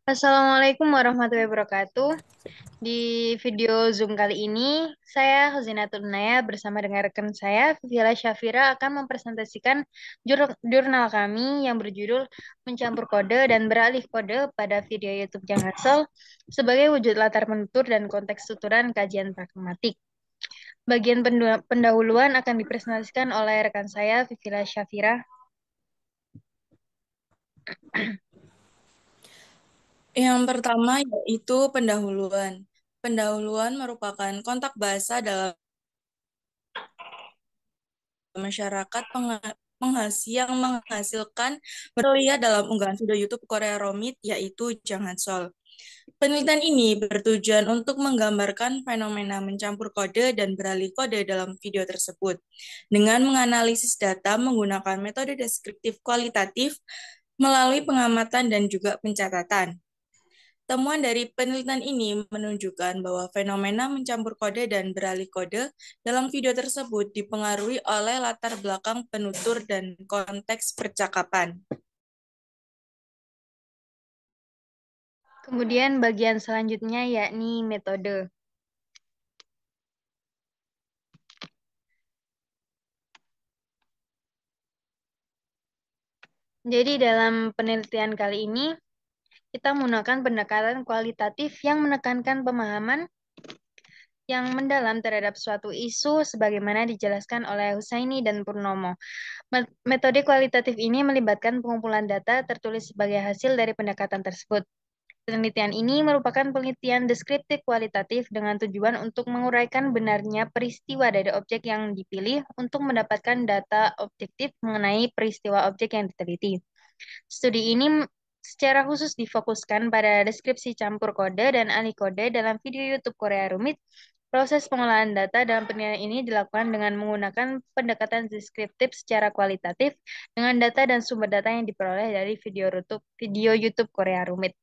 Assalamualaikum warahmatullahi wabarakatuh. Di video Zoom kali ini, saya Huzinatul Naya bersama dengan rekan saya, Vivila Syafira akan mempresentasikan jurnal kami yang berjudul Mencampur Kode dan Beralih Kode pada video YouTube Jangsel sebagai wujud latar penutur dan konteks tuturan kajian pragmatik. Bagian pendahuluan akan dipresentasikan oleh rekan saya, Vivila Syafira. Yang pertama yaitu pendahuluan. Pendahuluan merupakan kontak bahasa dalam masyarakat yang menghasilkan terlihat dalam unggahan video YouTube Korea Romit yaitu Jangan Sol. Penelitian ini bertujuan untuk menggambarkan fenomena mencampur kode dan beralih kode dalam video tersebut dengan menganalisis data menggunakan metode deskriptif kualitatif melalui pengamatan dan juga pencatatan. Temuan dari penelitian ini menunjukkan bahwa fenomena mencampur kode dan beralih kode dalam video tersebut dipengaruhi oleh latar belakang penutur dan konteks percakapan. Kemudian bagian selanjutnya yakni metode. Jadi dalam penelitian kali ini, kita menggunakan pendekatan kualitatif yang menekankan pemahaman yang mendalam terhadap suatu isu sebagaimana dijelaskan oleh Husaini dan Purnomo. Metode kualitatif ini melibatkan pengumpulan data tertulis sebagai hasil dari pendekatan tersebut. Penelitian ini merupakan penelitian deskriptif kualitatif dengan tujuan untuk menguraikan benarnya peristiwa dari objek yang dipilih untuk mendapatkan data objektif mengenai peristiwa objek yang diteliti. Studi ini secara khusus difokuskan pada deskripsi campur kode dan alih kode dalam video YouTube Korea Rumit. Proses pengolahan data dalam penilaian ini dilakukan dengan menggunakan pendekatan deskriptif secara kualitatif dengan data dan sumber data yang diperoleh dari video YouTube Korea Rumit.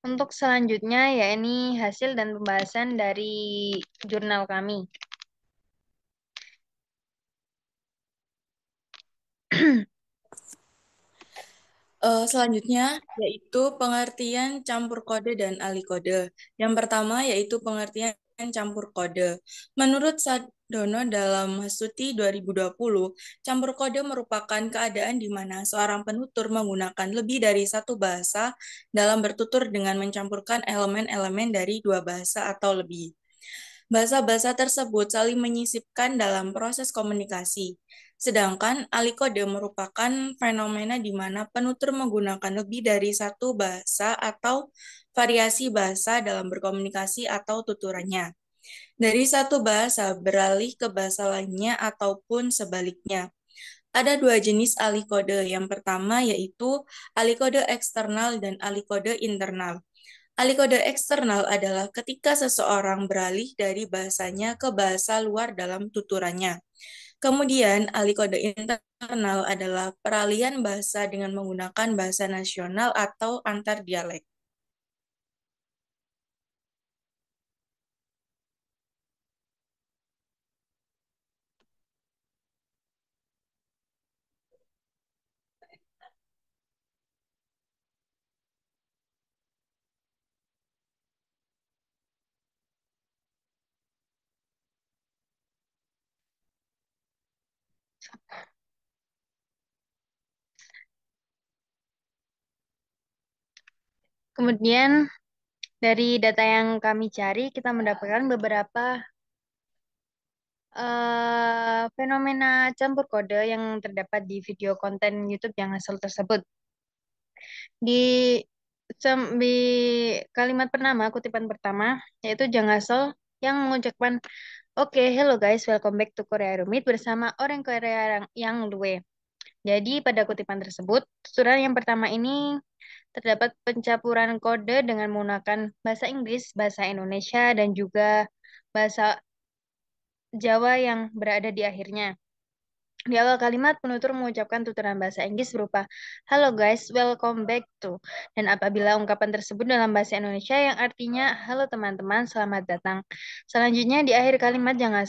Untuk selanjutnya, ya ini hasil dan pembahasan dari jurnal kami. Selanjutnya yaitu pengertian campur kode dan alih kode. Yang pertama yaitu pengertian campur kode. Menurut Sadono dalam Masuti 2020, campur kode merupakan keadaan di mana seorang penutur menggunakan lebih dari satu bahasa dalam bertutur dengan mencampurkan elemen-elemen dari dua bahasa atau lebih. Bahasa-bahasa tersebut saling menyisipkan dalam proses komunikasi. Sedangkan alikode merupakan fenomena di mana penutur menggunakan lebih dari satu bahasa atau variasi bahasa dalam berkomunikasi atau tuturannya. Dari satu bahasa beralih ke bahasa lainnya ataupun sebaliknya. Ada dua jenis alih kode. Yang pertama yaitu alih kode eksternal dan alih kode internal. Alih kode eksternal adalah ketika seseorang beralih dari bahasanya ke bahasa luar dalam tuturannya. Kemudian, alih kode internal adalah peralihan bahasa dengan menggunakan bahasa nasional atau antar dialek. Kemudian dari data yang kami cari, kita mendapatkan beberapa fenomena campur kode yang terdapat di video konten YouTube yang hasil tersebut. Di di kalimat pertama, kutipan pertama, yaitu Jang Gasol yang mengucapkan, Oke, hello guys, welcome back to Korea Rumit bersama orang Korea yang Lue. Jadi pada kutipan tersebut, tuturan yang pertama ini terdapat pencampuran kode dengan menggunakan bahasa Inggris, bahasa Indonesia, dan juga bahasa Jawa yang berada di akhirnya. Di awal kalimat, penutur mengucapkan tuturan bahasa Inggris berupa Hello guys, welcome back to. Dan apabila ungkapan tersebut dalam bahasa Indonesia yang artinya Halo teman-teman, selamat datang. Selanjutnya di akhir kalimat Jangan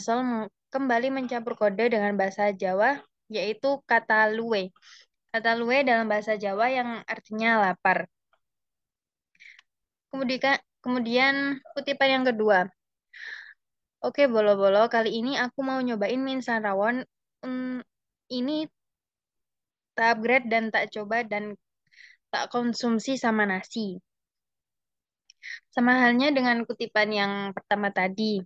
kembali mencampur kode dengan bahasa Jawa, yaitu kata luwe. Kata luwe dalam bahasa Jawa yang artinya lapar. Kemudian kutipan yang kedua. Oke, bolo-bolo, kali ini aku mau nyobain mie instan rawon. Ini tak upgrade dan tak coba dan tak konsumsi sama nasi. Sama halnya dengan kutipan yang pertama tadi.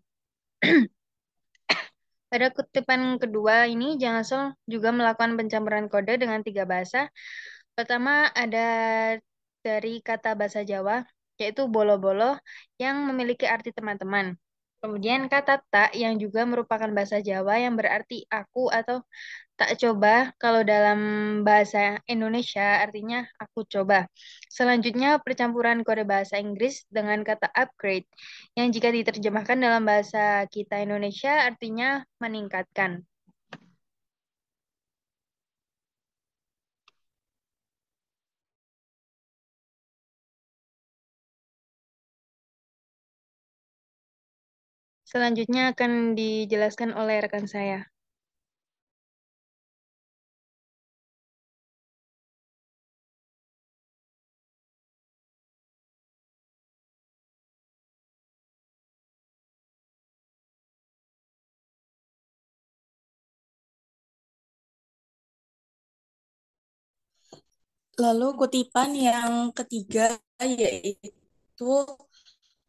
Pada kutipan kedua ini, Jangan Sol juga melakukan pencampuran kode dengan tiga bahasa. Pertama ada dari kata bahasa Jawa, yaitu bolo-bolo yang memiliki arti teman-teman. Kemudian kata tak yang juga merupakan bahasa Jawa yang berarti aku atau tak coba. Kalau dalam bahasa Indonesia artinya aku coba. Selanjutnya percampuran kode bahasa Inggris dengan kata upgrade yang jika diterjemahkan dalam bahasa kita Indonesia artinya meningkatkan. Selanjutnya akan dijelaskan oleh rekan saya. Lalu kutipan yang ketiga yaitu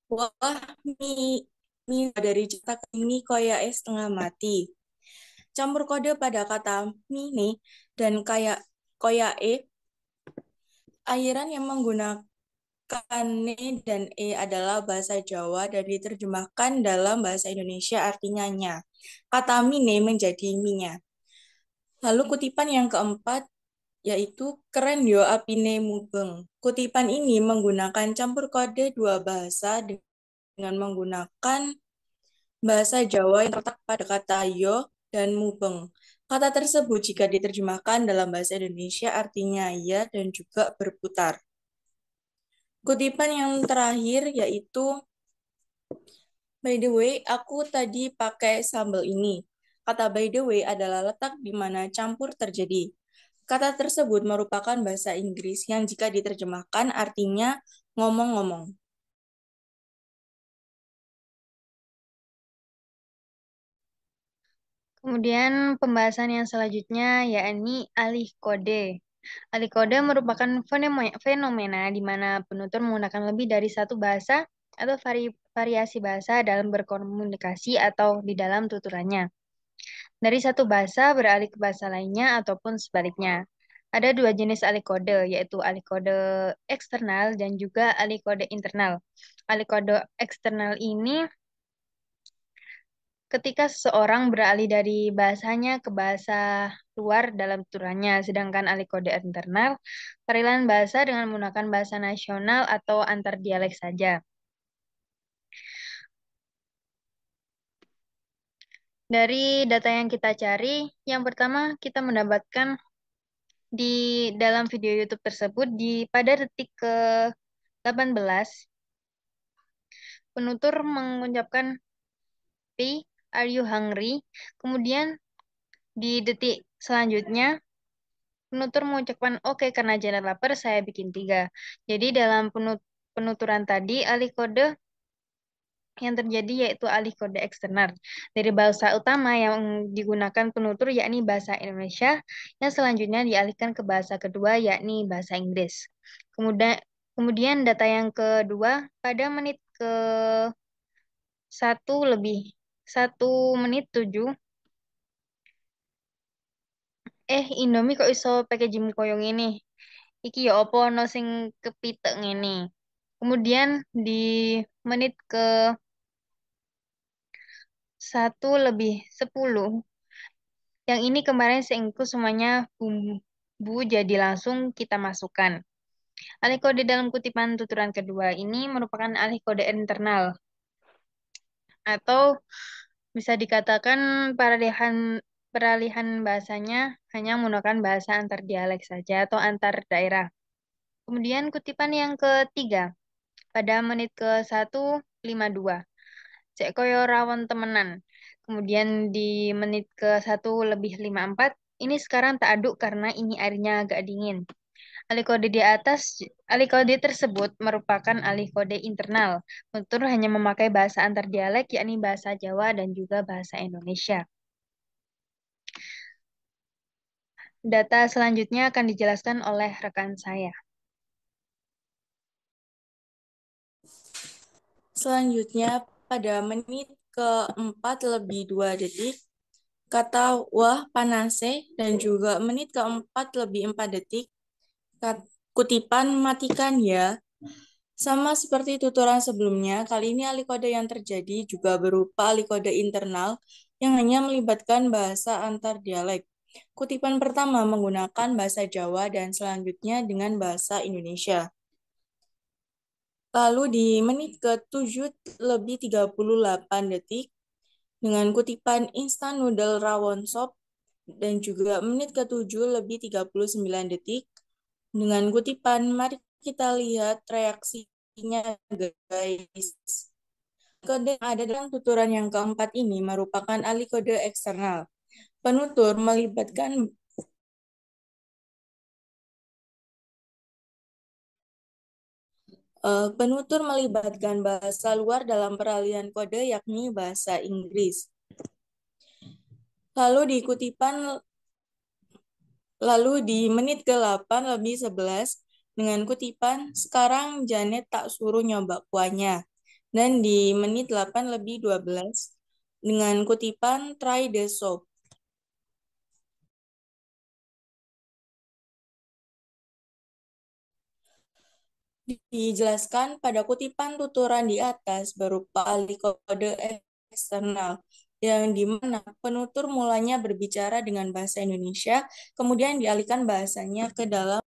wah mie, mie dari cetak ini koyae setengah mati. Campur kode pada kata mini dan kayak koyae, airan yang menggunakan ne dan e adalah bahasa Jawa dan diterjemahkan dalam bahasa Indonesia artinya nya. Kata mine menjadi minya. Lalu kutipan yang keempat yaitu keren yo apine mubeng. Kutipan ini menggunakan campur kode dua bahasa dengan menggunakan bahasa Jawa yang terletak pada kata yo dan mubeng. Kata tersebut jika diterjemahkan dalam bahasa Indonesia artinya ya dan juga berputar. Kutipan yang terakhir yaitu by the way, aku tadi pakai sambal ini. Kata by the way adalah letak di mana campur terjadi. Kata tersebut merupakan bahasa Inggris yang jika diterjemahkan artinya ngomong-ngomong. Kemudian pembahasan yang selanjutnya yakni alih kode. Alih kode merupakan fenomena di mana penutur menggunakan lebih dari satu bahasa atau variasi bahasa dalam berkomunikasi atau di dalam tuturannya. Dari satu bahasa beralih ke bahasa lainnya ataupun sebaliknya. Ada dua jenis alih kode, yaitu alih kode eksternal dan juga alih kode internal. Alih kode eksternal ini ketika seseorang beralih dari bahasanya ke bahasa luar dalam turannya, sedangkan alih kode internal, peralihan bahasa dengan menggunakan bahasa nasional atau antar dialek saja. Dari data yang kita cari, yang pertama kita mendapatkan di dalam video YouTube tersebut pada detik ke-18, penutur mengucapkan P, are you hungry? Kemudian di detik selanjutnya penutur mengucapkan oke karena Janet lapar saya bikin tiga. Jadi dalam penuturan tadi alih kode yang terjadi yaitu alih kode eksternal dari bahasa utama yang digunakan penutur yakni bahasa Indonesia yang selanjutnya dialihkan ke bahasa kedua yakni bahasa Inggris. Kemudian data yang kedua pada menit ke 1 menit 7 Indomie kok iso packaging koyo ngene. Iki ya apa ono sing kepitek ngene. Kemudian di menit ke 1 lebih 10, yang ini kemarin seingku semuanya bumbu jadi langsung kita masukkan. Alih kode dalam kutipan tuturan kedua ini merupakan alih kode internal atau bisa dikatakan peralihan peralihan bahasanya hanya menggunakan bahasa antar dialek saja atau antar daerah. Kemudian kutipan yang ketiga pada menit ke 1:52. Cek koyo rawon temenan. Kemudian di menit ke 1:54 ini sekarang tak aduk karena ini airnya agak dingin. Alikode tersebut merupakan alikode internal. Penutur hanya memakai bahasa antar dialek, yakni bahasa Jawa dan juga bahasa Indonesia. Data selanjutnya akan dijelaskan oleh rekan saya. Selanjutnya, pada menit keempat lebih 2 detik, kata wah panase dan juga menit keempat lebih 4 detik, kutipan matikan ya. Sama seperti tuturan sebelumnya, kali ini alikode yang terjadi juga berupa alikode internal yang hanya melibatkan bahasa antar dialek. Kutipan pertama menggunakan bahasa Jawa dan selanjutnya dengan bahasa Indonesia. Lalu di menit ke-7 lebih 38 detik, dengan kutipan instan noodle rawon sop, dan juga menit ke-7 lebih 39 detik, dengan kutipan mari kita lihat reaksinya guys. Kode yang ada dalam tuturan yang keempat ini merupakan alikode eksternal. Penutur melibatkan bahasa luar dalam peralihan kode yakni bahasa Inggris. Lalu di menit ke-8 lebih 11 dengan kutipan sekarang Janet tak suruh nyoba kuahnya. Dan di menit 8 lebih 12 dengan kutipan try the soup. Dijelaskan pada kutipan tuturan di atas berupa alikode eksternal yang dimana penutur mulanya berbicara dengan bahasa Indonesia, kemudian dialihkan bahasanya ke dalam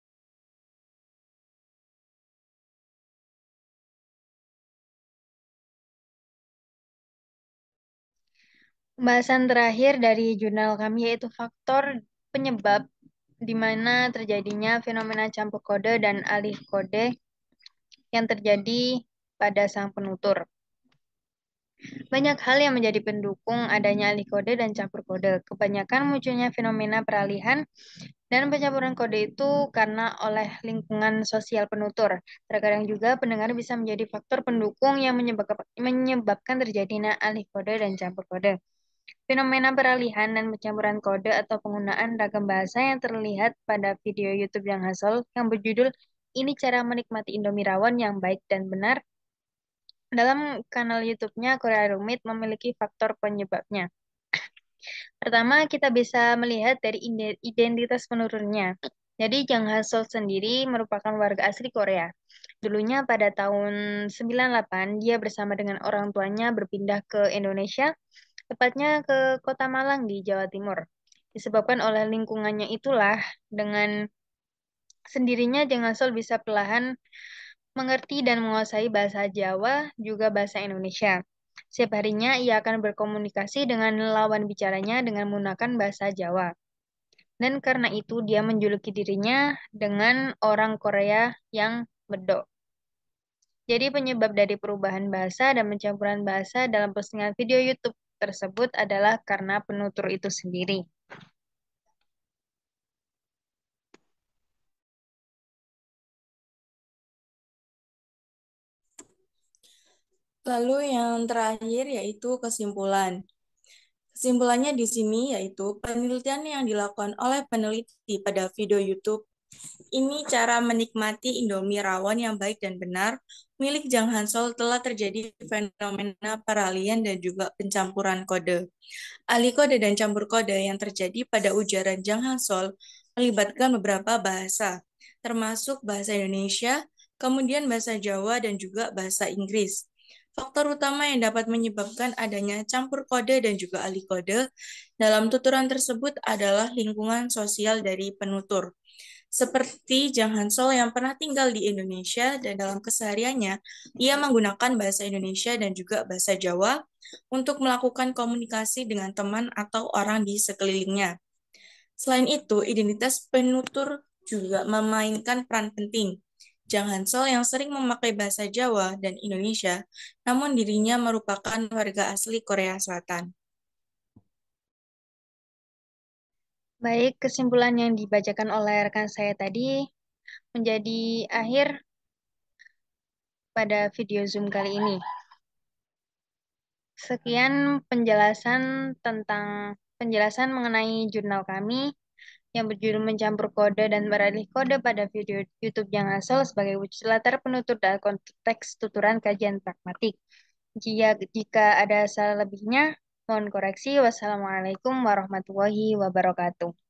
Pembahasan terakhir dari jurnal kami yaitu faktor penyebab di mana terjadinya fenomena campur kode dan alih kode yang terjadi pada sang penutur. Banyak hal yang menjadi pendukung adanya alih kode dan campur kode. Kebanyakan munculnya fenomena peralihan dan pencampuran kode itu karena oleh lingkungan sosial penutur. Terkadang juga pendengar bisa menjadi faktor pendukung yang menyebabkan terjadinya alih kode dan campur kode. Fenomena peralihan dan pencampuran kode atau penggunaan ragam bahasa yang terlihat pada video YouTube yang Hasol yang berjudul "Ini Cara Menikmati Indomie Rawon yang Baik dan Benar" dalam kanal YouTube-nya Korea Rumit memiliki faktor penyebabnya. Pertama, kita bisa melihat dari identitas penurunnya. Jadi, Jang Hasol sendiri merupakan warga asli Korea. Dulunya pada tahun 98, dia bersama dengan orang tuanya berpindah ke Indonesia, tepatnya ke Kota Malang di Jawa Timur. Disebabkan oleh lingkungannya itulah, dengan sendirinya Jang Hasol bisa perlahan mengerti dan menguasai bahasa Jawa, juga bahasa Indonesia. Setiap harinya ia akan berkomunikasi dengan lawan bicaranya dengan menggunakan bahasa Jawa. Dan karena itu dia menjuluki dirinya dengan orang Korea yang medok. Jadi penyebab dari perubahan bahasa dan pencampuran bahasa dalam postingan video YouTube tersebut adalah karena penutur itu sendiri. Lalu yang terakhir yaitu kesimpulan. Kesimpulannya di sini yaitu penelitian yang dilakukan oleh peneliti pada video YouTube ini cara menikmati Indomie rawon yang baik dan benar milik Jang Hansol telah terjadi fenomena peralihan dan juga pencampuran kode. Alih kode dan campur kode yang terjadi pada ujaran Jang Hansol melibatkan beberapa bahasa, termasuk bahasa Indonesia, kemudian bahasa Jawa dan juga bahasa Inggris. Faktor utama yang dapat menyebabkan adanya campur kode dan juga alih kode dalam tuturan tersebut adalah lingkungan sosial dari penutur. Seperti Jang Hansol yang pernah tinggal di Indonesia dan dalam kesehariannya, ia menggunakan bahasa Indonesia dan juga bahasa Jawa untuk melakukan komunikasi dengan teman atau orang di sekelilingnya. Selain itu, identitas penutur juga memainkan peran penting. Jang Hansol yang sering memakai bahasa Jawa dan Indonesia, namun dirinya merupakan warga asli Korea Selatan. Baik, kesimpulan yang dibacakan oleh rekan saya tadi menjadi akhir pada video Zoom kali ini. Sekian penjelasan mengenai jurnal kami yang berjudul Mencampur Kode dan Beralih Kode pada video YouTube yang asal sebagai wujud latar penutur dan konteks tuturan kajian pragmatik. Jika ada salah lebihnya, mohon koreksi. Wassalamualaikum warahmatullahi wabarakatuh.